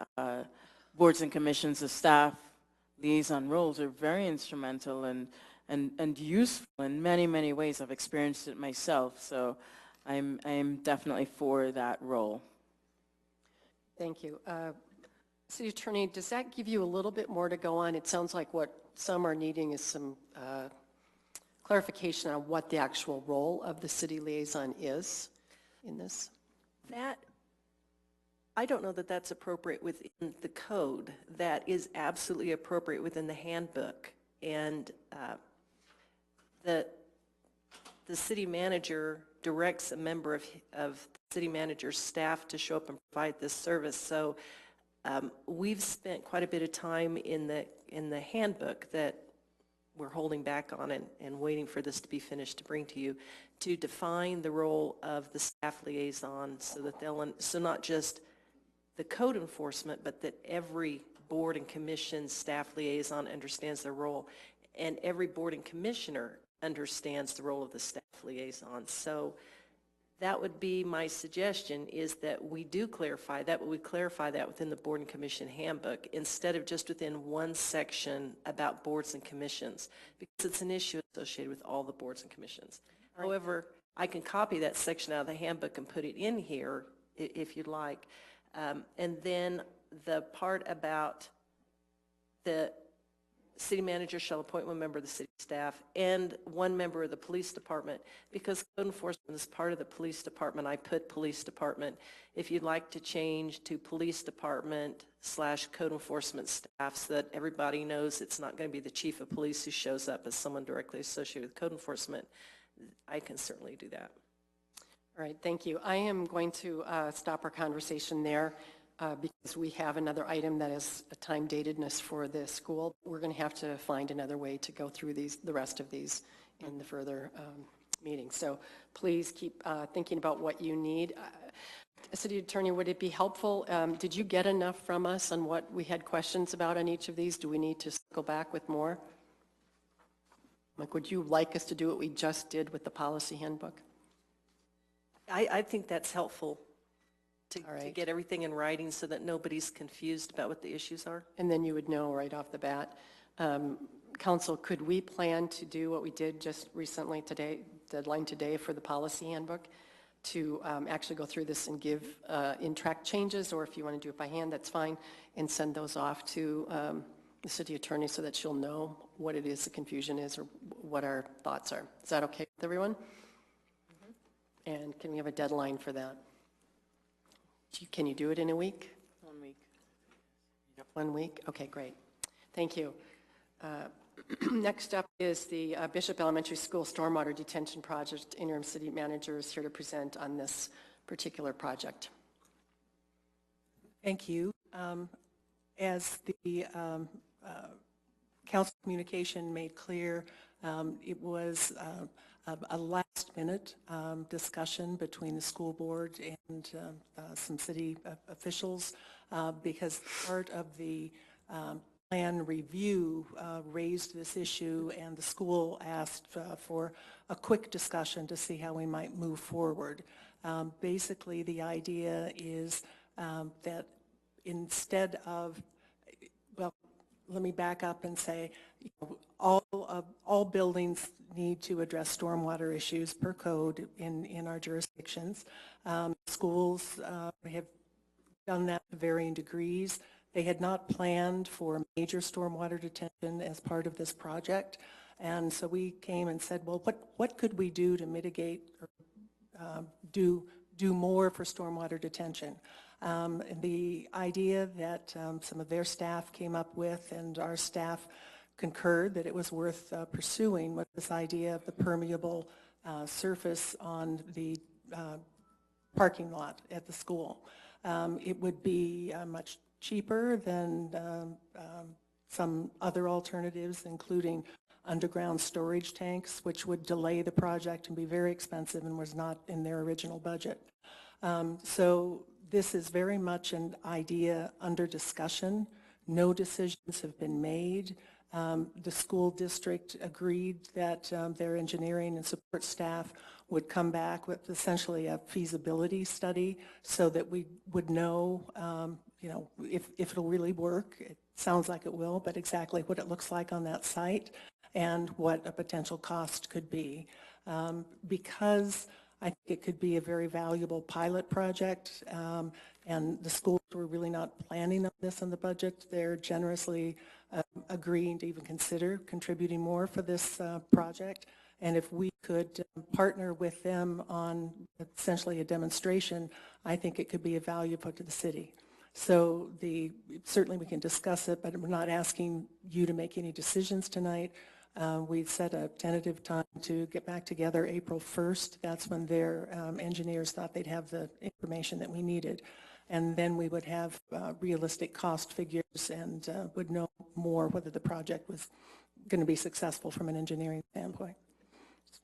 boards and commissions, the staff liaison roles are very instrumental and useful in many, many ways. I've experienced it myself, so I'm definitely for that role. Thank you. City Attorney, does that give you a little bit more to go on? It sounds like what some are needing is some clarification on what the actual role of the city liaison is in this. That, I don't know that that's appropriate within the code. That is absolutely appropriate within the handbook. And the city manager directs a member of the city manager's staff to show up and provide this service. So we've spent quite a bit of time in the handbook that we're holding back on and waiting for this to be finished to bring to you, to define the role of the staff liaison so that so not just the code enforcement, but that every board and commission staff liaison understands their role, and every board and commissioner understands the role of the staff liaison. So that would be my suggestion, is that we do clarify that, but we clarify that within the board and commission handbook instead of just within one section about boards and commissions, because it's an issue associated with all the boards and commissions. Right. However, I can copy that section out of the handbook and put it in here if you'd like. And then the part about the city manager shall appoint one member of the city staff and one member of the police department. Because code enforcement is part of the police department, I put police department. If you'd like to change to police department / code enforcement staff so that everybody knows it's not going to be the chief of police who shows up as someone directly associated with code enforcement, I can certainly do that. All right, thank you. I am going to stop our conversation there because we have another item that is a time datedness for the school. We're going to have to find another way to go through the rest of these in the further meetings. So please keep thinking about what you need. City Attorney, would it be helpful? Did you get enough from us on what we had questions about on each of these? Do we need to go back with more? Like, would you like us to do what we just did with the policy handbook? I think that's helpful to right. get everything in writing so that nobody's confused about what the issues are. And then you would know right off the bat. Council, could we plan to do what we did just recently today, deadline today for the policy handbook, to actually go through this and give in-track changes, or if you want to do it by hand, that's fine, and send those off to the city attorney so that she'll know what it is the confusion is or what our thoughts are. Is that okay with everyone? Mm-hmm. And can we have a deadline for that? Can you do it in a week? 1 week. Yep. 1 week? Okay, great. Thank you. Next up is the Bishop Elementary School Stormwater Detention Project. Interim City Manager is here to present on this particular project. Thank you. As the council communication made clear, it was a last-minute discussion between the school board and some city officials because part of the plan review raised this issue, and the school asked for a quick discussion to see how we might move forward. Basically, the idea is that instead of, well, let me back up and say, all buildings need to address stormwater issues per code in our jurisdictions. Schools have done that to varying degrees. They had not planned for major stormwater detention as part of this project. And so we came and said, well, what could we do to mitigate or do more for stormwater detention? And the idea that some of their staff came up with, and our staff concurred that it was worth pursuing, was this idea of the permeable surface on the parking lot at the school. It would be much cheaper than some other alternatives, including underground storage tanks, which would delay the project and be very expensive and was not in their original budget. So this is very much an idea under discussion. No decisions have been made. The school district agreed that their engineering and support staff would come back with essentially a feasibility study so that we would know, if it'll really work. It sounds like it will, but exactly what it looks like on that site and what a potential cost could be. Because I think it could be a very valuable pilot project, and the schools were really not planning on this in the budget. They're generously agreeing to even consider contributing more for this project. And if we could partner with them on essentially a demonstration, I think it could be a value put to the city. So certainly we can discuss it, but we're not asking you to make any decisions tonight. We've set a tentative time to get back together April 1st. That's when their engineers thought they'd have the information that we needed. And then we would have realistic cost figures and would know more whether the project was going to be successful from an engineering standpoint.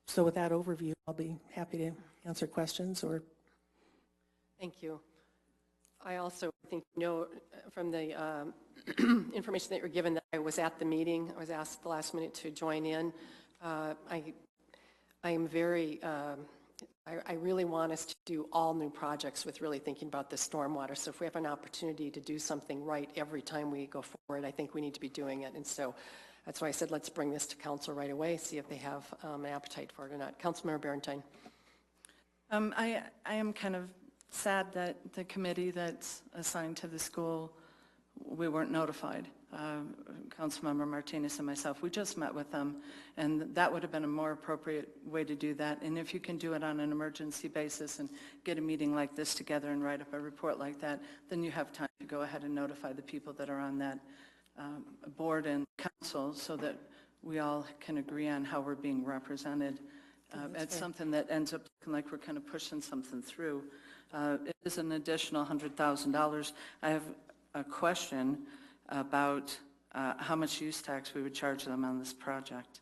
So with that overview, I'll be happy to answer questions or. Thank you. I also think, from the information that you're given, that I was at the meeting. I was asked at the last minute to join in. I am very, I really want us to do all new projects with really thinking about the stormwater. So if we have an opportunity to do something right every time we go forward, I think we need to be doing it. And so that's why I said, let's bring this to council right away, see if they have an appetite for it or not. Councilmember Barentine. I am kind of sad that the committee that's assigned to the school, we weren't notified. Councilmember Martinez and myself, we just met with them, and that would have been a more appropriate way to do that. And if you can do it on an emergency basis and get a meeting like this together and write up a report like that, then you have time to go ahead and notify the people that are on that board and council so that we all can agree on how we're being represented. It's something that ends up looking like we're kind of pushing something through. It is an additional $100,000. I have a question about how much use tax we would charge them on this project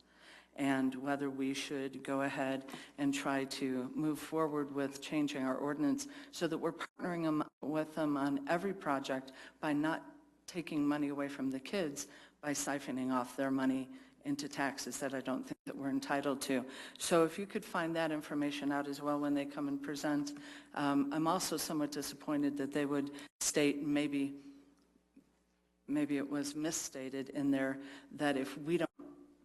and whether we should go ahead and try to move forward with changing our ordinance so that we're partnering with them on every project by not taking money away from the kids by siphoning off their money into taxes that I don't think that we're entitled to. So if you could find that information out as well when they come and present. I'm also somewhat disappointed that they would state, maybe it was misstated in there, that if we don't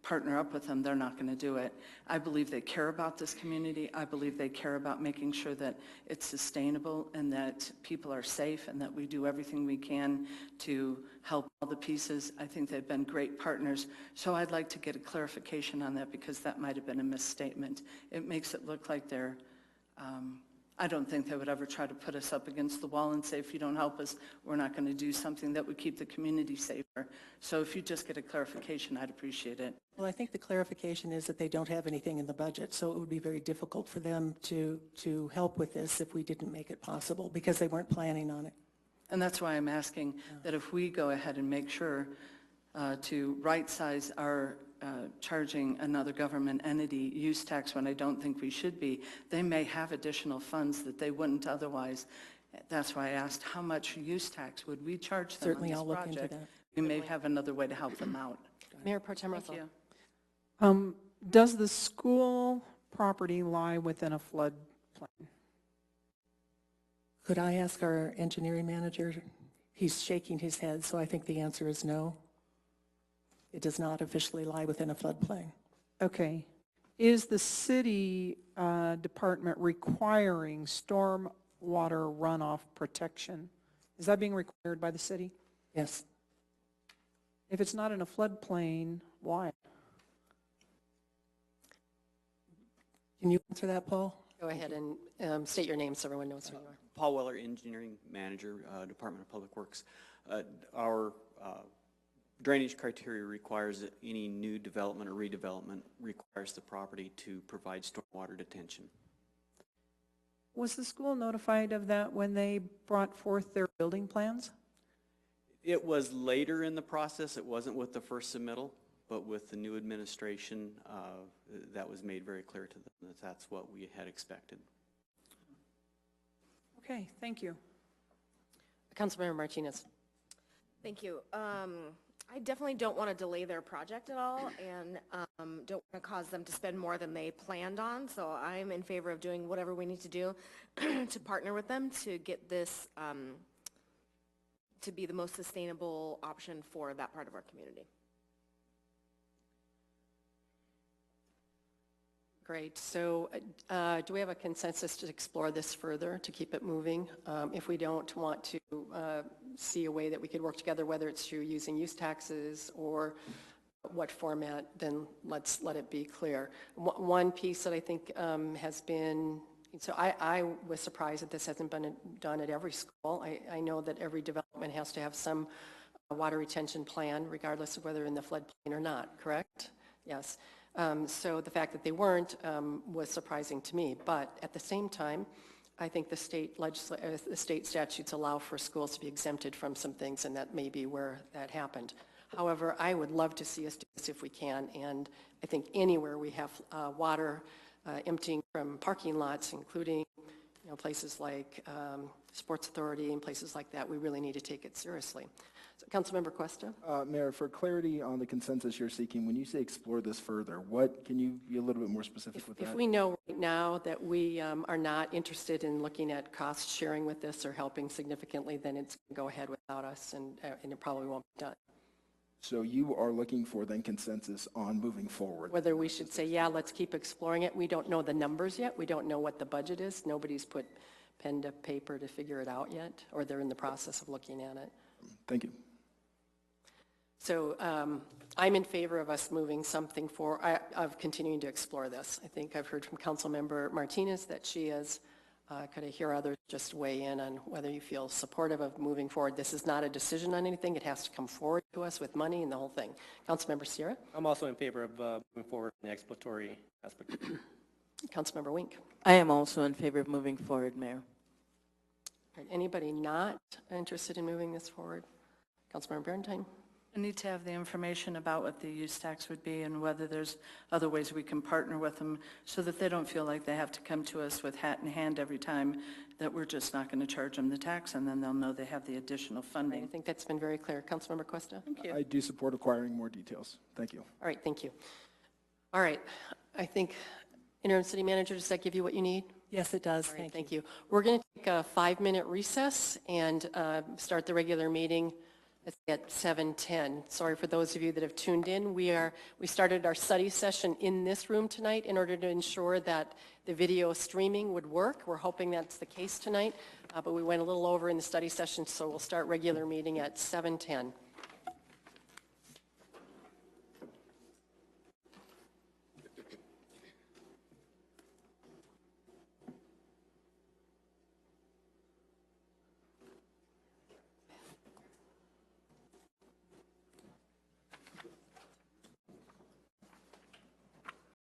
partner up with them, they're not going to do it. I believe they care about this community. I believe they care about making sure that it's sustainable and that people are safe and that we do everything we can to help all the pieces. I think they've been great partners. So I'd like to get a clarification on that because that might have been a misstatement. It makes it look like they're, I don't think they would ever try to put us up against the wall and say, if you don't help us, we're not going to do something that would keep the community safer. So if you just get a clarification, I'd appreciate it. Well, I think the clarification is that they don't have anything in the budget, so it would be very difficult for them to help with this if we didn't make it possible, because they weren't planning on it. And that's why I'm asking that if we go ahead and make sure to right-size our charging another government entity use tax when I don't think we should be, they may have additional funds that they wouldn't otherwise. That's why I asked how much use tax would we charge them Certainly, on this I'll look project. into that. We may have another way to help them out. Mayor Pro Tem Russell. Thank you. Does the school property lie within a floodplain? Could I ask our engineering manager? He's shaking his head, so I think the answer is no. It does not officially lie within a floodplain. Okay. Is the city department requiring stormwater runoff protection Is that being required by the city? Yes. If it's not in a floodplain, why? Can you answer that, Paul? Go ahead and state your name so everyone knows who you are. Paul Weller, Engineering Manager, Department of Public Works. Our drainage criteria requires that any new development or redevelopment requires the property to provide stormwater detention. Was the school notified of that when they brought forth their building plans? It was later in the process. It wasn't with the first submittal, but with the new administration, that was made very clear to them that that's what we had expected. Okay, thank you. Councilmember Martinez. Thank you. I definitely don't want to delay their project at all and don't want to cause them to spend more than they planned on. So I'm in favor of doing whatever we need to do to partner with them to get this to be the most sustainable option for that part of our community. Great. So do we have a consensus to explore this further, to keep it moving? If we don't want to see a way that we could work together, whether it's through using use taxes or what format, then let's let it be clear. One piece that I think has been, so I was surprised that this hasn't been done at every school. I know that every development has to have some water retention plan, regardless of whether in the floodplain or not, correct? Yes. So the fact that they weren't was surprising to me. But at the same time, I think the state statutes allow for schools to be exempted from some things, and that may be where that happened. However, I would love to see us do this if we can, and I think anywhere we have water emptying from parking lots, including places like Sports Authority and places like that, we really need to take it seriously. So, Councilmember Cuesta? Mayor, for clarity on the consensus you're seeking, when you say explore this further, what, can you be a little bit more specific with that? If we know right now that we are not interested in looking at cost sharing with this or helping significantly, then it's going to go ahead without us, and it probably won't be done. So you are looking for then consensus on moving forward? Whether we should say, yeah, let's keep exploring it. We don't know the numbers yet. We don't know what the budget is. Nobody's put pen to paper to figure it out yet, or they're in the process of looking at it. Thank you. So I'm in favor of us moving something of continuing to explore this. I think I've heard from Councilmember Martinez that she is. Could I hear others just weigh in on whether you feel supportive of moving forward? This is not a decision on anything. It has to come forward to us with money and the whole thing. Councilmember Sierra? I'm also in favor of moving forward in the exploratory aspect. Councilmember Wink? I am also in favor of moving forward, Mayor. Right. Anybody not interested in moving this forward? Councilmember Barentine? I need to have the information about what the use tax would be and whether there's other ways we can partner with them so that they don't feel like they have to come to us with hat in hand every time, that we're just not going to charge them the tax, and then they'll know they have the additional funding. I think that's been very clear. Councilmember Cuesta? Thank you. I do support acquiring more details. Thank you. All right, thank you. All right, I think, Interim City Manager, does that give you what you need? Yes, it does. All right, Thank you. thank you. We're going to take a 5-minute recess and start the regular meeting at 7:10. Sorry for those of you that have tuned in. We started our study session in this room tonight in order to ensure that the video streaming would work. We're hoping that's the case tonight, but we went a little over in the study session, so we'll start regular meeting at 7:10.